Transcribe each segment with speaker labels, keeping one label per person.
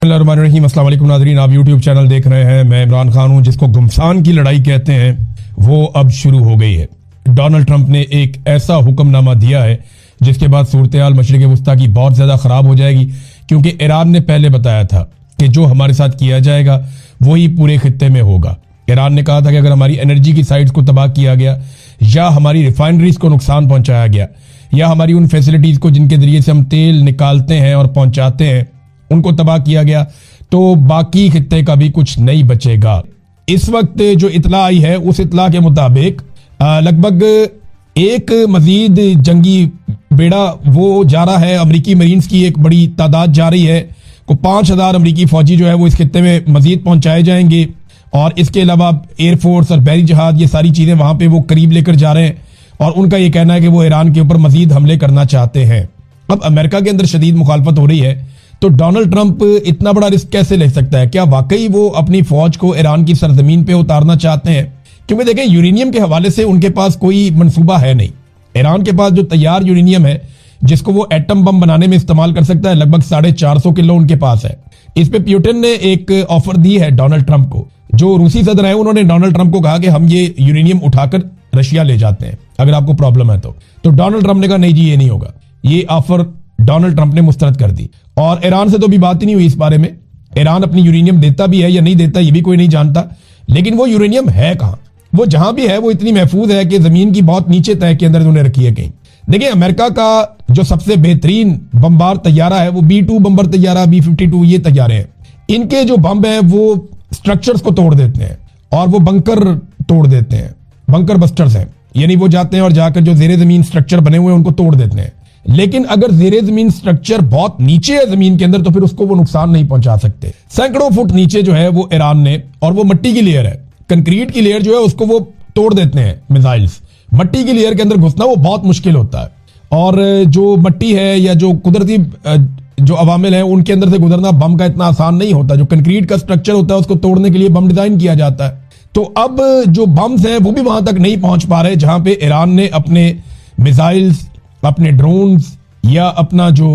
Speaker 1: बिस्मिल्लाहिर्रहमानिर्रहीम। अस्सलाम वालेकुम नाज़रीन, आप यूट्यूब चैनल देख रहे हैं। मैं इमरान खान हूं। जिसको घमसान की लड़ाई कहते हैं वो अब शुरू हो गई है। डोनाल्ड ट्रंप ने एक ऐसा हुक्मनामा दिया है जिसके बाद सूरत हाल मशरिक़ वस्ता की बहुत ज़्यादा ख़राब हो जाएगी, क्योंकि ईरान ने पहले बताया था कि जो हमारे साथ किया जाएगा वही पूरे खित्ते में होगा। ईरान ने कहा था कि अगर हमारी एनर्जी की साइट्स को तबाह किया गया, या हमारी रिफाइनरीज को नुकसान पहुंचाया गया, या हमारी उन फैसिलिटीज़ को जिनके ज़रिए से हम तेल निकालते हैं और पहुंचाते हैं उनको तबाह किया गया, तो बाकी खित्ते का भी कुछ नहीं बचेगा। इस वक्त जो इतला आई है उस इतला के मुताबिक लगभग एक मजीद जंगी बेड़ा वो जा रहा है। अमरीकी मरीन्स की एक बड़ी तादाद जा रही है। को 5000 अमरीकी फौजी जो है वो इस खित्ते में मजीद पहुंचाए जाएंगे, और इसके अलावा एयरफोर्स और बहरी जहाज, ये सारी चीज़ें वहाँ पे वो करीब लेकर जा रहे हैं। और उनका ये कहना है कि वो ईरान के ऊपर मजीद हमले करना चाहते हैं। अब अमेरिका के अंदर शदीद मुखालफत हो रही है, तो डोनाल्ड ट्रंप इतना बड़ा रिस्क कैसे ले सकता है? क्या वाकई वो अपनी फौज को ईरान की सरजमीन पे उतारना चाहते हैं? क्योंकि देखें, यूरेनियम के हवाले से उनके पास कोई मंसूबा है नहीं। ईरान के पास जो तैयार यूरेनियम है जिसको वो एटम बम बनाने में इस्तेमाल कर सकता है, लगभग 450 किलो उनके पास है। इस पे पुतिन ने एक ऑफर दी है डोनाल्ड ट्रंप को। जो रूसी सदर है उन्होंने डोनाल्ड ट्रंप को कहा कि हम ये यूरेनियम उठाकर रशिया ले जाते हैं अगर आपको प्रॉब्लम है तो डोनाल्ड ट्रंप ने कहा नहीं जी, ये नहीं होगा। ये ऑफर डोनाल्ड ट्रंप ने मुस्तरद कर दी, और ईरान से तो भी बात ही नहीं हुई इस बारे में। ईरान अपनी यूरेनियम देता भी है या नहीं देता ये भी कोई नहीं जानता, लेकिन वो यूरेनियम है कहां? वो जहां भी है वो इतनी महफूज है कि जमीन की बहुत नीचे तह के अंदर उन्हें रखी है कहीं। देखिए, अमेरिका का जो सबसे बेहतरीन बमबार तैयारा है वो B-2 बम्बर तैयारा, B-52 ये तैयारे हैं। इनके जो बम है वो स्ट्रक्चर्स को तोड़ देते हैं और वो बंकर तोड़ देते हैं। बंकर बस्टर्स हैं, यानी वो जाते हैं और जाकर जो जेरे जमीन स्ट्रक्चर बने हुए हैं उनको तोड़ देते हैं। लेकिन अगर जेरे जमीन स्ट्रक्चर बहुत नीचे है जमीन के अंदर, तो फिर उसको वो नुकसान नहीं पहुंचा सकते। सैकड़ों फुट नीचे जो है वो ईरान ने, और वो मिट्टी की लेयर है, कंक्रीट की लेयर जो है उसको वो तोड़ देते हैं मिसाइल्स। मट्टी की लेयर के अंदर घुसना वो बहुत मुश्किल होता है, और जो मट्टी है या जो कुदरती जो अवामिल है उनके अंदर से गुजरना बम का इतना आसान नहीं होता। जो कंक्रीट का स्ट्रक्चर होता है उसको तोड़ने के लिए बम डिजाइन किया जाता है। तो अब जो बम्स हैं वो भी वहां तक नहीं पहुंच पा रहे जहां पे ईरान ने अपने मिसाइल्स, अपने ड्रोन्स, या अपना जो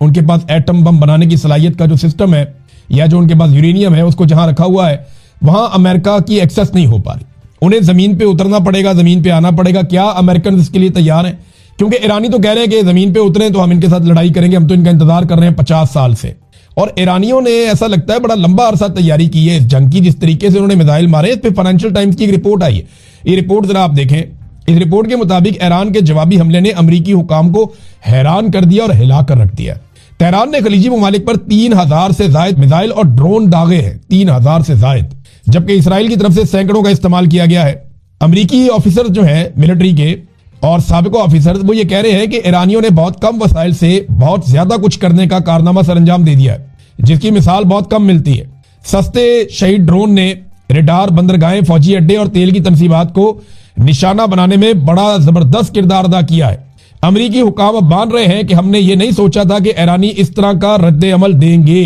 Speaker 1: उनके पास एटम बम बनाने की सलाहियत का जो सिस्टम है, या जो उनके पास यूरेनियम है उसको जहां रखा हुआ है, वहां अमेरिका की एक्सेस नहीं हो पा रही। उन्हें जमीन पे उतरना पड़ेगा, जमीन पे आना पड़ेगा। क्या अमेरिकन इसके लिए तैयार हैं? क्योंकि ईरानी तो कह रहे हैं कि जमीन पे उतरे तो हम इनके साथ लड़ाई करेंगे, हम तो इनका इंतजार कर रहे हैं 50 साल से। और ईरानियों ने ऐसा लगता है बड़ा लंबा अरसा तैयारी की है इस जंग की। जिस तरीके से उन्होंने मिसाइल मारे, इस पे फाइनेंशियल टाइम्स की एक रिपोर्ट आई है। ये रिपोर्ट जरा आप देखें। इस रिपोर्ट के मुताबिक ईरान के जवाबी हमले ने अमरीकी हुकाम को हैरान कर दिया और हिला कर रख दिया। तेहरान ने खलीजी ममालिक पर 3000 से ज्यादा मिसाइल और ड्रोन दागे हैं, 3000 से ज्यादा, जबकि इसराइल की तरफ से सैकड़ों का इस्तेमाल किया गया है। अमरीकी ऑफिसर जो है मिलिट्री के और साबिक ऑफिसर, वो ये कह रहे हैं कि ईरानियों ने बहुत कम वसाइल से बहुत ज्यादा कुछ करने का कारनामा सरंजाम दे दिया है, जिसकी मिसाल बहुत कम मिलती है। सस्ते शहीद ड्रोन ने रेडार, बंदरगाहें, फौजी अड्डे और तेल की तनसीबात को निशाना बनाने में बड़ा जबरदस्त किरदार अदा किया है। अमरीकी हुकाम अब मान रहे हैं कि हमने ये नहीं सोचा था कि ईरानी इस तरह का रद्द अमल देंगे।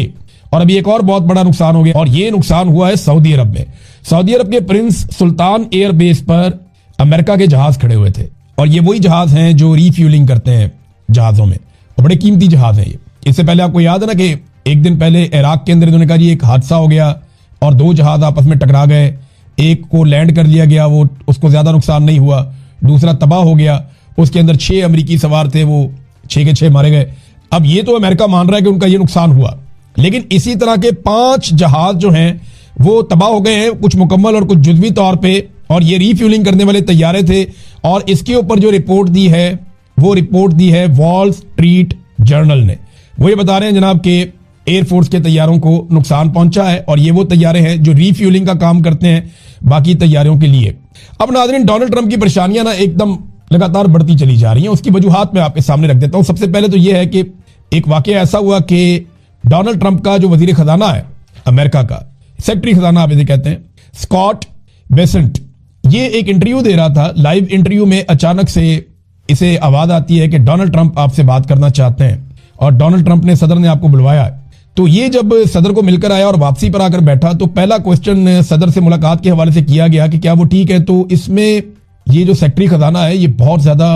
Speaker 1: और अभी एक और बहुत बड़ा नुकसान हो गया, और ये नुकसान हुआ है सऊदी अरब में। सऊदी अरब के प्रिंस सुल्तान एयरबेस पर अमेरिका के जहाज खड़े हुए थे, और ये वही जहाज हैं जो रीफ्यूलिंग करते हैं जहाजों में, और बड़े कीमती जहाज हैं ये। इससे पहले आपको याद है ना कि एक दिन पहले इराक के अंदर इन्होंने कहा जी एक हादसा हो गया और 2 जहाज आपस में टकरा गए। एक को लैंड कर लिया गया, वो उसको ज्यादा नुकसान नहीं हुआ, दूसरा तबाह हो गया। उसके अंदर 6 अमरीकी सवार थे, वो 6 के 6 मारे गए। अब ये तो अमेरिका मान रहा है कि उनका ये नुकसान हुआ, लेकिन इसी तरह के 5 जहाज जो हैं वो तबाह हो गए हैं, कुछ मुकम्मल और कुछ जुज़वी तौर पे, और ये रीफ्यूलिंग करने वाले तैयारे थे। और इसके ऊपर जो रिपोर्ट दी है वो रिपोर्ट दी है वॉल स्ट्रीट जर्नल ने। वो ये बता रहे हैं जनाब के एयरफोर्स के तैयारों को नुकसान पहुंचा है, और ये वो तैयारे हैं जो रीफ्यूलिंग का काम करते हैं बाकी तैयारों के लिए। अब नाज़रीन, डोनाल्ड ट्रंप की परेशानियां ना एकदम लगातार बढ़ती चली जा रही हैं। उसकी वजूहात मैं आपके सामने रख देता हूं। सबसे पहले तो यह है कि एक वाकया ऐसा हुआ कि डोनाल्ड ट्रंप का जो वजीर खजाना है अमेरिका का, सेक्रेटरी खजाना आप इसे कहते हैं, स्कॉट बेसेंट, ये एक इंटरव्यू दे रहा था। लाइव इंटरव्यू में अचानक से इसे आवाज आती है कि डोनाल्ड ट्रंप आपसे बात करना चाहते हैं, और डोनाल्ड ट्रंप ने, सदर ने आपको बुलवाया है। तो ये जब सदर को मिलकर आया और वापसी पर आकर बैठा, तो पहला क्वेश्चन सदर से मुलाकात के हवाले से किया गया कि क्या वो ठीक है। तो इसमें ये जो सेक्रेटरी खजाना है ये बहुत ज्यादा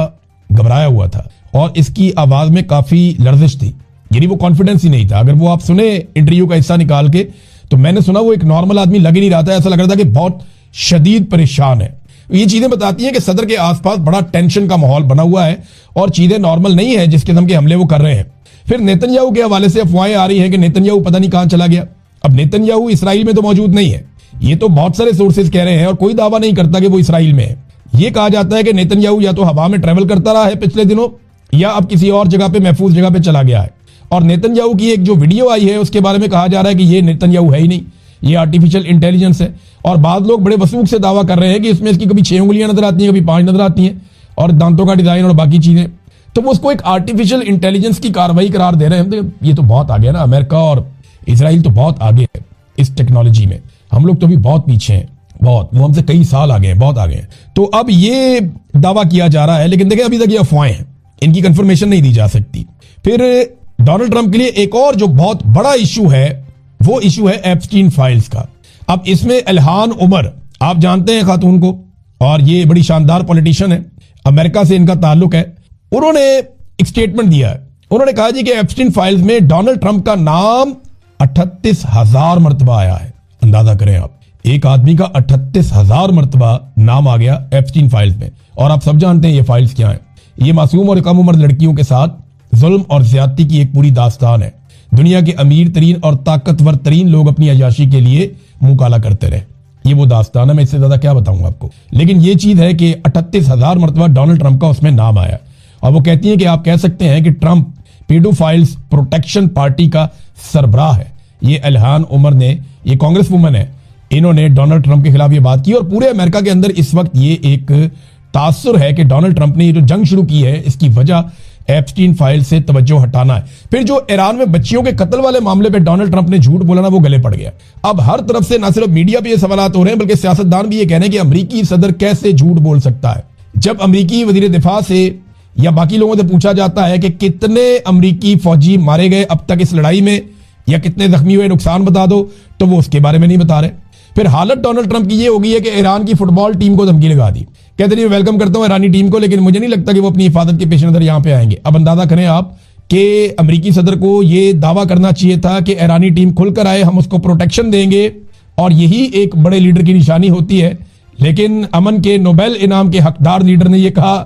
Speaker 1: घबराया हुआ था, और इसकी आवाज में काफी लर्जिश थी। यानी वो कॉन्फिडेंस ही नहीं था। अगर वो आप सुने इंटरव्यू का हिस्सा निकाल के, तो मैंने सुना वो एक नॉर्मल आदमी लग ही नहीं रहा था, ऐसा लग रहा था कि बहुत शदीद परेशान है। ये चीजें बताती हैं कि सदर के आसपास बड़ा टेंशन का माहौल बना हुआ है और चीजें नॉर्मल नहीं है जिस किस्म के हमले वो कर रहे हैं। फिर नेतन्याहू के हवाले से अफवाहें आ रही हैं कि नेतन्याहू पता नहीं कहां चला गया। अब नेतन्याहू इसराइल में तो मौजूद नहीं है, ये तो बहुत सारे सोर्सेज कह रहे हैं और कोई दावा नहीं करता कि वो इसराइल में है। ये कहा जाता है कि नेतन्याहू या तो हवा में ट्रेवल करता रहा है पिछले दिनों, या अब किसी और जगह पे महफूज जगह पे चला गया है। और नेतन्याहू की एक जो वीडियो आई है उसके बारे में कहा जा रहा है कि ये नेतन्याहू है ही नहीं, ये आर्टिफिशियल इंटेलिजेंस है। और बाद लोग बड़े वसूख से दावा कर रहे हैं कि इसमें इसकी कभी 6 उंगलियां नजर आती हैं, कभी 5 नजर आती हैं, और दांतों का डिजाइन और बाकी चीजें। तो वो उसको एक आर्टिफिशियल इंटेलिजेंस की कार्रवाई करार दे रहे हैं। तो ये तो बहुत आगे है ना, अमेरिका और इसराइल तो बहुत आगे है इस टेक्नोलॉजी में, हम लोग तो भी बहुत पीछे हैं, बहुत, वो हमसे कई साल आगे हैं, बहुत आगे हैं। तो अब ये दावा किया जा रहा है, लेकिन देखिए अभी तक ये अफवाहें हैं, इनकी कंफर्मेशन नहीं दी जा सकती। फिर डोनाल्ड ट्रंप के लिए एक और जो बहुत बड़ा इशू है वो इशू है एप्स्टीन फाइल्स का। अब इसमें इल्हान उमर, आप जानते हैं खातून को, और ये बड़ी शानदार पॉलिटिशियन है, अमेरिका से इनका ताल्लुक है। उन्होंने एक स्टेटमेंट दिया है, उन्होंने कहा जी कि एप्स्टीन फाइल्स में डोनाल्ड ट्रंप का नाम 38,000 मरतबा आया है। अंदाजा करें आप, एक आदमी का 38,000 मरतबा नाम आ गया एप्स्टीन फाइल्स में। और आप सब जानते हैं ये फाइल्स क्या है। ये मासूम और कम उम्र लड़कियों के साथ जुल्म और ज्यादती की एक पूरी दास्तान है। दुनिया के अमीर तरीन और ताकतवर तरीन लोग अपनी अयाशी के लिए मुंह काला करते रहे, ये वो दास्तान है। मैं इससे ज्यादा क्या बताऊंगा आपको, लेकिन ये चीज है कि 38,000 मरतबा डोनाल्ड ट्रंप का उसमें नाम आया। और वो कहती है कि आप कह सकते हैं कि ट्रंप पेडोफाइल्स प्रोटेक्शन पार्टी का सरबराह है। ये इल्हान उमर ने, ये कांग्रेस वुमन है, इन्होंने डोनाल्ड ट्रंप के खिलाफ ये बात की। और पूरे अमेरिका के अंदर इस वक्त ये एक तासुर है कि डोनाल्ड ट्रंप ने ये जो जंग शुरू की है इसकी वजह एप्स्टीन फाइल से तवज्जो हटाना है। फिर जो ईरान में बच्चियों के कत्ल वाले मामले पे डोनाल्ड ट्रंप ने झूठ बोला ना, वो गले पड़ गया। अब हर तरफ से ना सिर्फ मीडिया पे ये सवालात हो रहे हैं, बल्कि सियासतदान भी ये कह रहे हैं कि अमेरिकी सदर कैसे झूठ बोल सकता है। जब अमेरिकी वजीर दिफा से या बाकी लोगों से पूछा जाता है कि कितने अमेरिकी फौजी मारे गए अब तक इस लड़ाई में, या कितने जख्मी हुए, नुकसान बता दो, तो वो उसके बारे में नहीं बता रहे। फिर हालत डोनाल्ड ट्रंप की ये हो गई है कि ईरान की फुटबॉल टीम को धमकी लगा दी, कहते नहीं वेलकम करता हूं ईरानी टीम को, लेकिन मुझे नहीं लगता कि वो अपनी हिफाजत के पेश नजर यहां पे आएंगे। अब अंदाजा करें आप कि अमेरिकी सदर को ये दावा करना चाहिए था कि ईरानी टीम खुलकर आए, हम उसको प्रोटेक्शन देंगे, और यही एक बड़े लीडर की निशानी होती है। लेकिन अमन के नोबेल इनाम के हकदार लीडर ने यह कहा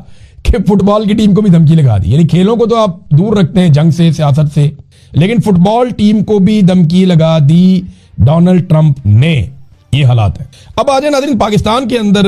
Speaker 1: कि फुटबॉल की टीम को भी धमकी लगा दी। यानी खेलों को तो आप दूर रखते हैं जंग से, सियासत से, लेकिन फुटबॉल टीम को भी धमकी लगा दी डोनाल्ड ट्रंप ने। ये हालात है। अब आ जाए नाज़रीन, पाकिस्तान के अंदर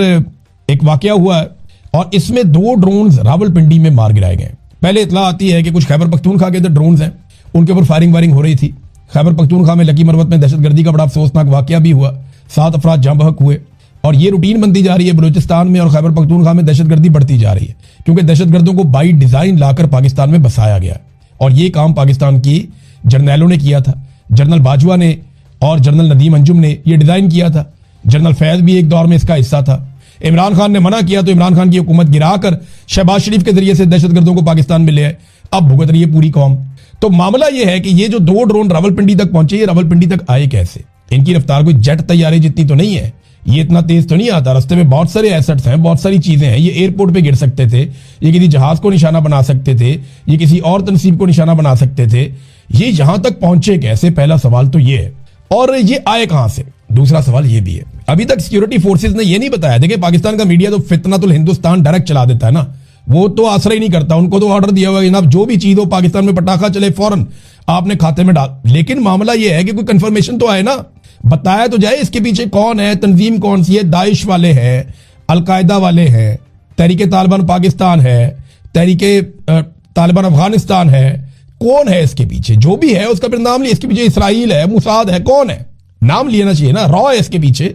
Speaker 1: एक वाकया हुआ है और इसमें 2 ड्रोन्स रावलपिंडी में मार गिराए गए। पहले इतला आती है कि कुछ खैबर पख्तूनख्वा के ड्रोन्स हैं, उनके ऊपर फायरिंग वायरिंग हो रही थी। खैबर पख्तूनख्वा में लकी मरवत में दहशतगर्दी का बड़ा अफसोसनाक वाकया भी हुआ, 7 अफराद जाँ बहक हुए, और ये रूटीन बनती जा रही है बलूचिस्तान में और खैबर पख्तूनख्वा में दहशतगर्दी बढ़ती जा रही है, क्योंकि दहशतगर्दों को बाई डिजाइन लाकर पाकिस्तान में बसाया गया। और ये काम पाकिस्तान की जर्नैलों ने किया था, जनरल बाजवा ने और जनरल नदीम अंजुम ने ये डिजाइन किया था। जनरल फैज भी एक दौर में इसका हिस्सा था। इमरान खान ने मना किया तो इमरान खान की हुकूमत गिराकर शहबाज शरीफ के जरिए से दहशतगर्दों को पाकिस्तान में ले आए, अब भुगत रही है पूरी कौम। तो मामला यह है कि ये जो 2 ड्रोन रावलपिंडी तक पहुंचे, ये रावलपिंडी तक आए कैसे? इनकी रफ्तार कोई जेट तैयारे जितनी तो नहीं है, ये इतना तेज तो नहीं आता। रास्ते में बहुत सारे एसेट्स हैं, बहुत सारी चीजें हैं। ये एयरपोर्ट पे गिर सकते थे, ये किसी जहाज को निशाना बना सकते थे, ये किसी और तनसीब को निशाना बना सकते थे। ये यहां तक पहुंचे कैसे? पहला सवाल तो ये है। और ये आए कहां से? दूसरा सवाल ये भी है, अभी तक सिक्योरिटी फोर्सेस ने ये नहीं बताया। देखिए पाकिस्तान का मीडिया तो फितनातुल हिंदुस्तान डायरेक्ट चला देता है ना, वो तो आसरा ही नहीं करता। उनको तो ऑर्डर दिया हुआ है जनाब, जो भी चीज हो पाकिस्तान में पटाखा चले फौरन आपने खाते में डाल। लेकिन मामला यह है कि कोई कंफर्मेशन तो आए ना, बताया तो जाए इसके पीछे कौन है, तंजीम कौन सी है। दाइश वाले हैं, अलकायदा वाले हैं, तहरीके तालिबान पाकिस्तान है, तहरीके तालिबान अफगानिस्तान है, कौन है इसके पीछे? जो भी है उसका फिर नाम लिया, इसके पीछे इसराइल है, मुसाद है, कौन है? नाम लेना चाहिए ना, रॉ है इसके पीछे।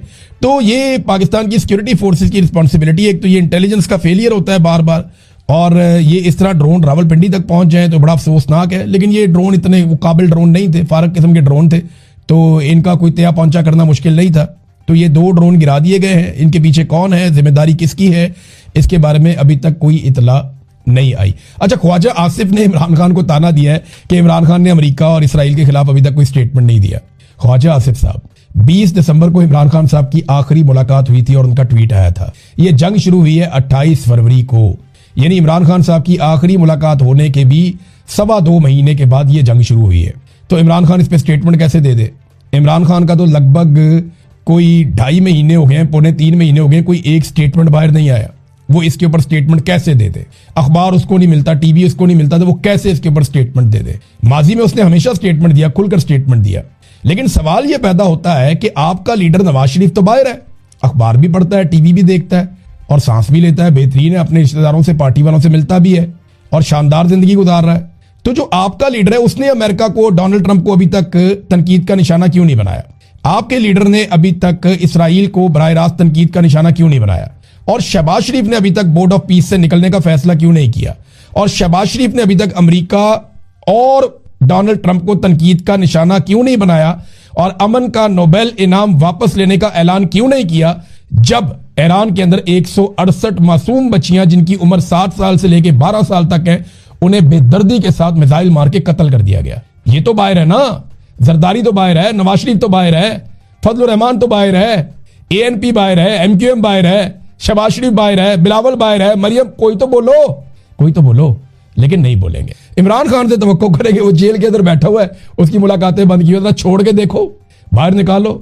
Speaker 1: तो ये पाकिस्तान की सिक्योरिटी फोर्सेस की रिस्पॉन्सिबिलिटी। एक तो ये इंटेलिजेंस का फेलियर होता है बार बार, और ये इस तरह ड्रोन रावलपिंडी तक पहुंच जाए तो बड़ा अफसोसनाक है। लेकिन ये ड्रोन इतने काबिल ड्रोन नहीं थे, फारक किस्म के ड्रोन थे, तो इनका कोई तया पहुंचा करना मुश्किल नहीं था। तो ये 2 ड्रोन गिरा दिए गए हैं। इनके पीछे कौन है, जिम्मेदारी किसकी है, इसके बारे में अभी तक कोई इतला नहीं आई। अच्छा, ख्वाजा आसिफ ने इमरान खान को ताना दिया है कि इमरान खान ने अमेरिका और इसराइल के खिलाफ अभी तक कोई स्टेटमेंट नहीं दिया। ख्वाजा आसिफ साहब, 20 दिसंबर को इमरान खान साहब की आखिरी मुलाकात हुई थी और उनका ट्वीट आया था। यह जंग शुरू हुई है 28 फरवरी को, यानी इमरान खान साहब की आखिरी मुलाकात होने के भी 2.25 महीने के बाद ये जंग शुरू हुई है। तो इमरान खान इस पे स्टेटमेंट कैसे दे दे? इमरान खान का तो लगभग कोई 2.5 महीने हो गए, 2.25-3 महीने हो गए, कोई एक स्टेटमेंट बाहर नहीं आया। वो इसके ऊपर स्टेटमेंट कैसे दे दे? अखबार उसको नहीं मिलता, टीवी उसको नहीं मिलता, तो वो कैसे इसके ऊपर स्टेटमेंट दे दे? माजी में उसने हमेशा स्टेटमेंट दिया, खुलकर स्टेटमेंट दिया। लेकिन सवाल यह पैदा होता है कि आपका लीडर नवाज शरीफ तो बाहर है, अखबार भी पढ़ता है, टीवी भी देखता है और सांस भी लेता है, बेहतरीन है, अपने रिश्तेदारों से, पार्टी वालों से मिलता भी है और शानदार जिंदगी गुजार रहा है। तो जो आपका लीडर है उसने अमेरिका को, डोनाल्ड ट्रंप को अभी तक तनकीद का निशाना क्यों नहीं बनाया? आपके लीडर ने अभी तक इसराइल को बराह रास्त तनकीद का निशाना क्यों नहीं बनाया? और शहबाज शरीफ ने अभी तक बोर्ड ऑफ पीस से निकलने का फैसला क्यों नहीं किया? और शहबाज शरीफ ने अभी तक अमेरिका और डोनाल्ड ट्रंप को तनकीद का निशाना क्यों नहीं बनाया? और अमन का नोबेल इनाम वापस लेने का ऐलान क्यों नहीं किया, जब ईरान के अंदर 168 मासूम बच्चियां जिनकी उम्र 7 साल से लेकर 12 साल तक है, उन्हें बेदर्दी के साथ मिसाइल मार के कत्ल कर दिया गया? ये तो बाहर है ना, जरदारी तो बाहर है, नवाज शरीफ तो बाहर है, फजलुर रहमान तो बाहर है, एएनपी बाहर है, एमक्यूएम बाहर है, शहबाज शरीफ बाहर है, बिलावल बाहर है, मरियम, कोई तो बोलो, कोई तो बोलो। लेकिन नहीं बोलेंगे। इमरान खान से तवक्को करेंगे, वो जेल के अंदर बैठा हुआ है, उसकी मुलाकातें बंद की हुई, छोड़ के देखो, बाहर निकालो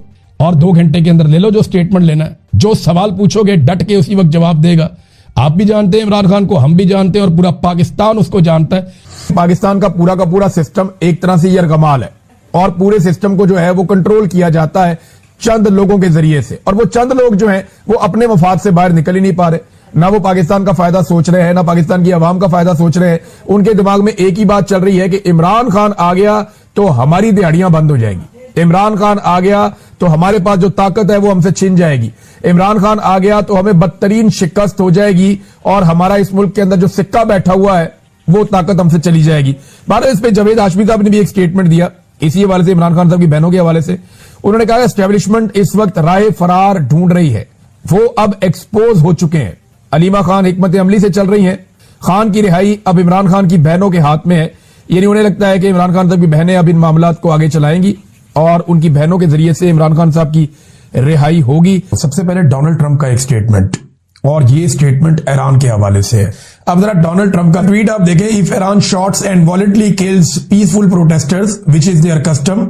Speaker 1: और 2 घंटे के अंदर ले लो जो स्टेटमेंट लेना है। जो सवाल पूछोगे डट के उसी वक्त जवाब देगा। आप भी जानते हैं इमरान खान को, हम भी जानते हैं और पूरा पाकिस्तान उसको जानता है। पाकिस्तान का पूरा सिस्टम एक तरह से यरगमाल है और पूरे सिस्टम को जो है वो कंट्रोल किया जाता है चंद लोगों के जरिए से, और वो चंद लोग जो हैं वो अपने मफाद से बाहर निकल ही नहीं पा रहे। ना वो पाकिस्तान का फायदा सोच रहे हैं, ना पाकिस्तान की आवाम का फायदा सोच रहे हैं। उनके दिमाग में एक ही बात चल रही है कि इमरान खान आ गया तो हमारी दिहाड़ियां बंद हो जाएंगी, इमरान खान आ गया तो हमारे पास जो ताकत है वो हमसे छिन जाएगी, इमरान खान आ गया तो हमें बदतरीन शिकस्त हो जाएगी और हमारा इस मुल्क के अंदर जो सिक्का बैठा हुआ है वो ताकत हमसे चली जाएगी। भारत इस पे जावेद हाशमी साहब ने भी एक स्टेटमेंट दिया इसी हवाले से, इमरान खान साहब की बहनों के हवाले से। उन्होंने कहा एस्टेब्लिशमेंट इस वक्त राह फरार ढूंढ रही है, वो अब एक्सपोज हो चुके हैं। अलीमा खान हिकमत अमली से चल रही हैं। खान की रिहाई अब इमरान खान की बहनों के हाथ में है। यानी उन्हें लगता है कि इमरान खान साहब की बहनें अब इन मामलात को आगे चलाएंगी और उनकी बहनों के जरिए से इमरान खान साहब की रिहाई होगी। सबसे पहले डोनाल्ड ट्रंप का एक स्टेटमेंट, और ये स्टेटमेंट ईरान के हवाले से है। अब जरा डोनाल्ड ट्रंप का ट्वीट आप देखें। If Iran shots and violently kills peaceful protesters which is their custom,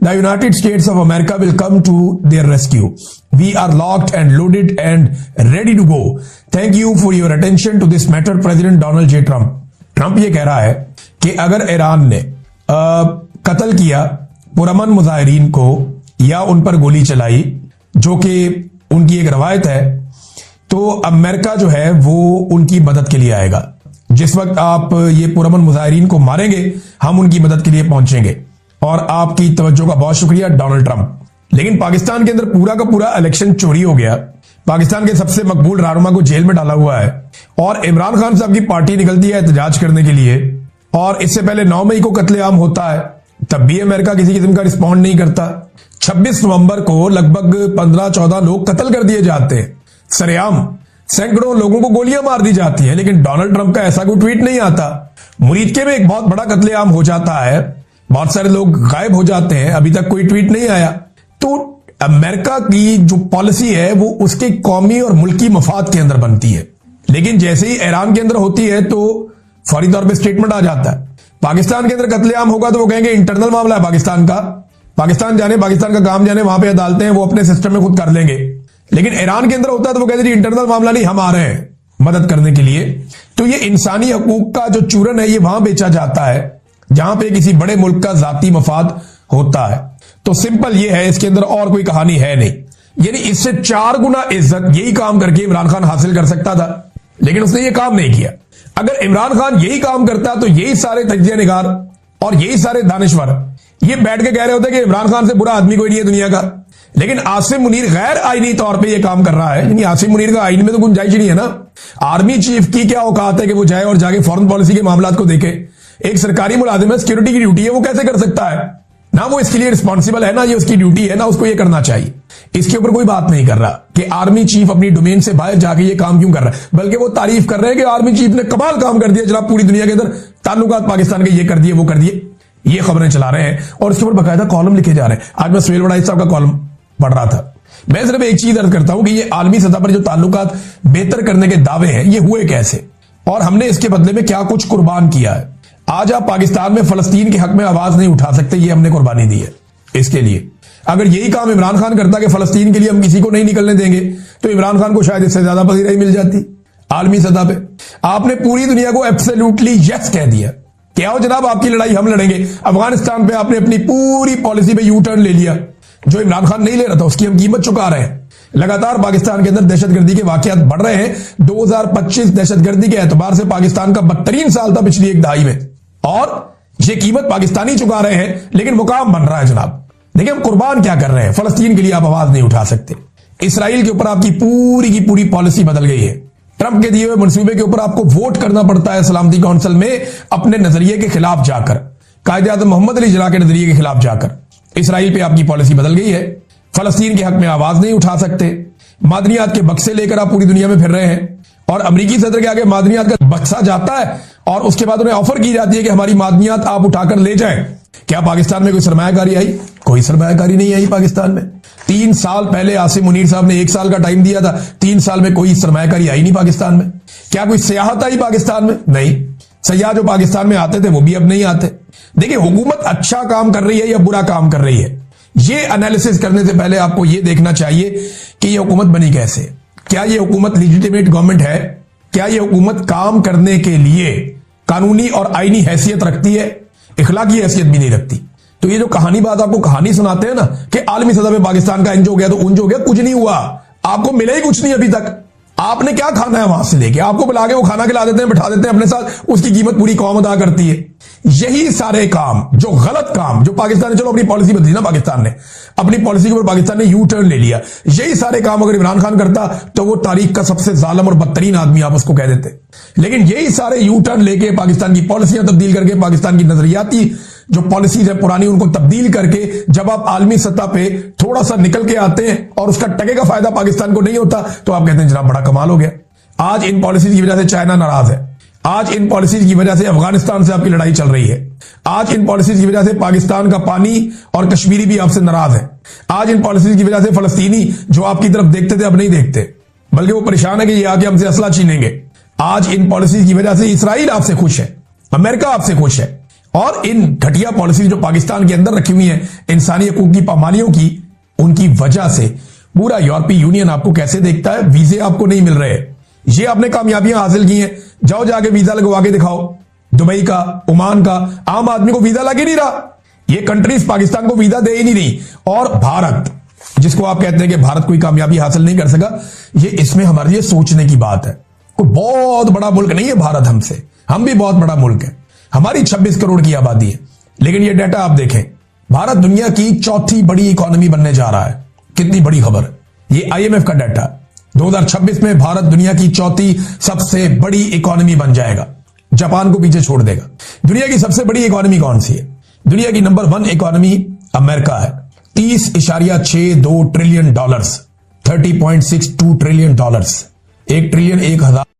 Speaker 1: the United States of America will come to their rescue. We are locked and loaded and ready to go. Thank you for your attention to this matter, president Donald J Trump. Trump ये कह रहा है कि अगर Iran ने कत्ल किया पुरअमन मुजाहिरीन को या उन पर गोली चलाई, जो कि उनकी एक रवायत है, तो अमेरिका जो है वो उनकी मदद के लिए आएगा। जिस वक्त आप ये पुरअमन मुजाहिरीन को मारेंगे, हम उनकी मदद के लिए पहुंचेंगे। और आपकी तवज्जो का बहुत शुक्रिया डोनाल्ड ट्रंप। लेकिन पाकिस्तान के अंदर पूरा का पूरा इलेक्शन चोरी हो गया। पाकिस्तान के सबसे मकबूल रहनुमा को जेल में डाला हुआ है और इमरान खान साहब की पार्टी निकलती है एहतजाज करने के लिए, और इससे पहले 9 मई को कत्लेआम होता है, तब भी अमेरिका किसी किस्म का रिस्पॉन्ड नहीं करता। 26 नवंबर को लगभग 15-14 लोग कत्ल कर दिए जाते हैं सरेआम, सैकड़ों लोगों को गोलियां मार दी जाती हैं, लेकिन डोनाल्ड ट्रंप का ऐसा कोई ट्वीट नहीं आता। मुरीदके में एक बहुत बड़ा कत्लेआम हो जाता है, बहुत सारे लोग गायब हो जाते हैं, अभी तक कोई ट्वीट नहीं आया। तो अमेरिका की जो पॉलिसी है वो उसके कौमी और मुल्की मफाद के अंदर बनती है, लेकिन जैसे ही ईरान के अंदर होती है तो फौरी तौर पर स्टेटमेंट आ जाता है। पाकिस्तान के अंदर कत्लेआम होगा तो वो कहेंगे इंटरनल मामला है पाकिस्तान का, पाकिस्तान जाने, पाकिस्तान का काम जाने, वहां पे अदालतें हैं, वो अपने सिस्टम में खुद कर लेंगे। लेकिन ईरान के अंदर होता है तो वो कहते हैं इंटरनल मामला नहीं, हम आ रहे हैं मदद करने के लिए। तो ये इंसानी हकूक का जो चूरन है ये वहां बेचा जाता है जहां पे किसी बड़े मुल्क का जाती मफाद होता है। तो सिंपल ये है, इसके अंदर और कोई कहानी है नहीं। यानी इससे 4 गुना इज्जत यही काम करके इमरान खान हासिल कर सकता था, लेकिन उसने ये काम नहीं किया। अगर इमरान खान यही काम करता तो यही सारे तजिया निगार और यही सारे दानिश्वर ये बैठ के कह रहे होते कि इमरान खान से बुरा आदमी कोई नहीं है दुनिया का। लेकिन आसिम मुनीर गैर आईनी तौर पे ये काम कर रहा है, यानी आसिम मुनीर का आईन में तो गुंजाइश नहीं है ना। आर्मी चीफ की क्या औकात है कि वो जाए और जाके फॉरेन पॉलिसी के मामलात को देखे? एक सरकारी मुलाजिम है, सिक्योरिटी की ड्यूटी है, वो कैसे कर सकता है? ना वो इसके लिए रिस्पॉन्सिबल है, ना ये उसकी ड्यूटी है, ना उसको ये करना चाहिए। इसके ऊपर कोई बात नहीं कर रहा कि आर्मी चीफ अपनी डोमेन से बाहर जाके ये काम क्यों कर रहा है, बल्कि वो तारीफ कर रहे हैं कि आर्मी चीफ ने कमाल काम कर दिया जनाब, पूरी दुनिया के अंदर ताल्लुकात पाकिस्तान के ये कर दिए वो कर दिए, ये खबरें चला रहे हैं और इसके ऊपर बकायदा कॉलम लिखे जा रहे हैं। आज मैं सुहेल वड़ाई साहब का कॉलम पढ़ रहा था। मैं सिर्फ एक चीज अर्ज करता हूं कि ये आलमी सतह पर जो ताल्लुकात बेहतर करने के दावे हैं ये हुए कैसे और हमने इसके बदले में क्या कुछ कुर्बान किया है। आज आप पाकिस्तान में फलस्तीन के हक में आवाज नहीं उठा सकते, ये हमने कुर्बानी दी है इसके लिए। अगर यही काम इमरान खान करता कि फलस्तीन के लिए हम किसी को नहीं निकलने देंगे, तो इमरान खान को शायद इससे ज्यादा पसीराई मिल जाती आलमी सतह पे। आपने पूरी दुनिया को एब्सोल्युटली यस कह दिया कि आओ जनाब आपकी लड़ाई हम लड़ेंगे। अफगानिस्तान पे आपने अपनी पूरी पॉलिसी पे यू टर्न ले लिया, जो इमरान खान नहीं ले रहा था उसकी हम कीमत चुका रहे हैं। लगातार पाकिस्तान के अंदर दहशतगर्दी के वाकयात बढ़ रहे हैं। 2025 दहशतगर्दी के एतबार से पाकिस्तान का बदतरीन साल था पिछली एक दहाई में, और ये कीमत पाकिस्तानी चुका रहे हैं, लेकिन मुकाम बन रहा है जनाब। देखिए हम कुर्बान क्या कर रहे हैं। फलस्तीन के लिए आप आवाज नहीं उठा सकते। इसराइल के ऊपर आपकी पूरी की पूरी पॉलिसी बदल गई है। ट्रंप के दिए हुए मंसूबे के ऊपर आपको वोट करना पड़ता है सलामती काउंसिल में, अपने नजरिए के खिलाफ जाकर, कायदे-आज़म मोहम्मद अली जिन्ना के नजरिए के खिलाफ जाकर। इसराइल पे आपकी पॉलिसी बदल गई है। फलस्तीन के हक में आवाज नहीं उठा सकते। मादनियात के बक्से लेकर आप पूरी दुनिया में फिर रहे हैं, और अमरीकी सदर के आगे मादनियात का बक्सा जाता है और उसके बाद उन्हें ऑफर की जाती है कि हमारी मादनियात आप उठाकर ले जाएं। क्या पाकिस्तान में कोई सरमायाकारी आई? कोई सरमायाकारी नहीं आई पाकिस्तान में। 3 साल पहले आसिम मुनीर साहब ने 1 साल का टाइम दिया था, 3 साल में कोई सरमायाकारी आई नहीं पाकिस्तान में। क्या कोई सियाहत आई पाकिस्तान में? नहीं। सयाह जो पाकिस्तान में आते थे वो भी अब नहीं आते। देखिए हुकूमत अच्छा काम कर रही है या बुरा काम कर रही है, ये एनालिसिस करने से पहले आपको यह देखना चाहिए कि यह हुकूमत बनी कैसे। क्या यह हुकूमत लीजिटिमेट गवर्नमेंट है? क्या यह हुकूमत काम करने के लिए कानूनी और आईनी हैसियत रखती है? इखलाकी हैसियत भी नहीं रखती। तो ये जो कहानी बात आपको कहानी सुनाते हैं ना कि आलमी सतह पे पाकिस्तान का इंज हो गया तो उंज हो गया, कुछ नहीं हुआ। आपको मिला ही कुछ नहीं अभी तक। आपने क्या खाना है वहां से लेके? आपको बुला के वो खाना खिला देते हैं, बिठा देते हैं अपने साथ, उसकी कीमत पूरी कौम अदा करती है। यही सारे काम, जो गलत काम, जो पाकिस्तान ने, चलो अपनी पॉलिसी बदली ना, पाकिस्तान ने अपनी पॉलिसी के ऊपर पाकिस्तान ने यू टर्न ले लिया। यही सारे काम अगर इमरान खान करता तो वो तारीख का सबसे जालिम और बदतरीन आदमी आप उसको कह देते। लेकिन यही सारे यू टर्न लेके पाकिस्तान की पॉलिसियां तब्दील करके, पाकिस्तान की नजरियाती जो पॉलिसीज है पुरानी उनको तब्दील करके, जब आप आलमी सतह पे थोड़ा सा निकल के आते हैं और उसका टके का फायदा पाकिस्तान को नहीं होता, तो आप कहते हैं जनाब बड़ा कमाल हो गया। आज इन पॉलिसीज की वजह से चाइना नाराज है। आज इन पॉलिसीज की वजह से अफगानिस्तान से आपकी लड़ाई चल रही है। आज इन पॉलिसीज की वजह से पाकिस्तान का पानी और कश्मीरी भी आपसे नाराज है। आज इन पॉलिसीज की वजह से फलस्तीनी जो आपकी तरफ देखते थे अब नहीं देखते, बल्कि वो परेशान है कि ये आके हमसे असला छीनेंगे। आज इन पॉलिसीज की वजह से इसराइल आपसे खुश है, अमेरिका आपसे खुश है। और इन घटिया पॉलिसीज जो पाकिस्तान के अंदर रखी हुई हैं इंसानी हकूक की पामालियों की, उनकी वजह से पूरा यूरोपीय यूनियन आपको कैसे देखता है। वीजे आपको नहीं मिल रहे। ये आपने कामयाबियां हासिल की हैं, जाओ जाके वीजा लगवा के दिखाओ। दुबई का, ओमान का आम आदमी को वीजा लग ही नहीं रहा। ये कंट्रीज पाकिस्तान को वीजा दे ही नहीं रही। और भारत, जिसको आप कहते हैं कि भारत कोई कामयाबी हासिल नहीं कर सका, ये इसमें हमारे लिए सोचने की बात है। कोई बहुत बड़ा मुल्क नहीं है भारत हमसे, हम भी बहुत बड़ा मुल्क है। हमारी 26 करोड़ की आबादी है, लेकिन ये डाटा आप देखें, भारत दुनिया की 4थी बड़ी इकोनॉमी बनने जा रहा है। कितनी बड़ी खबर। ये IMF का डाटा, 2026 में भारत दुनिया की 4थी सबसे बड़ी इकोनॉमी बन जाएगा, जापान को पीछे छोड़ देगा। दुनिया की सबसे बड़ी इकोनॉमी कौन सी है? दुनिया की नंबर 1 इकोनॉमी अमेरिका है। $30.62 ट्रिलियन, $30.62 ट्रिलियन, $1 ट्रिलियन 1000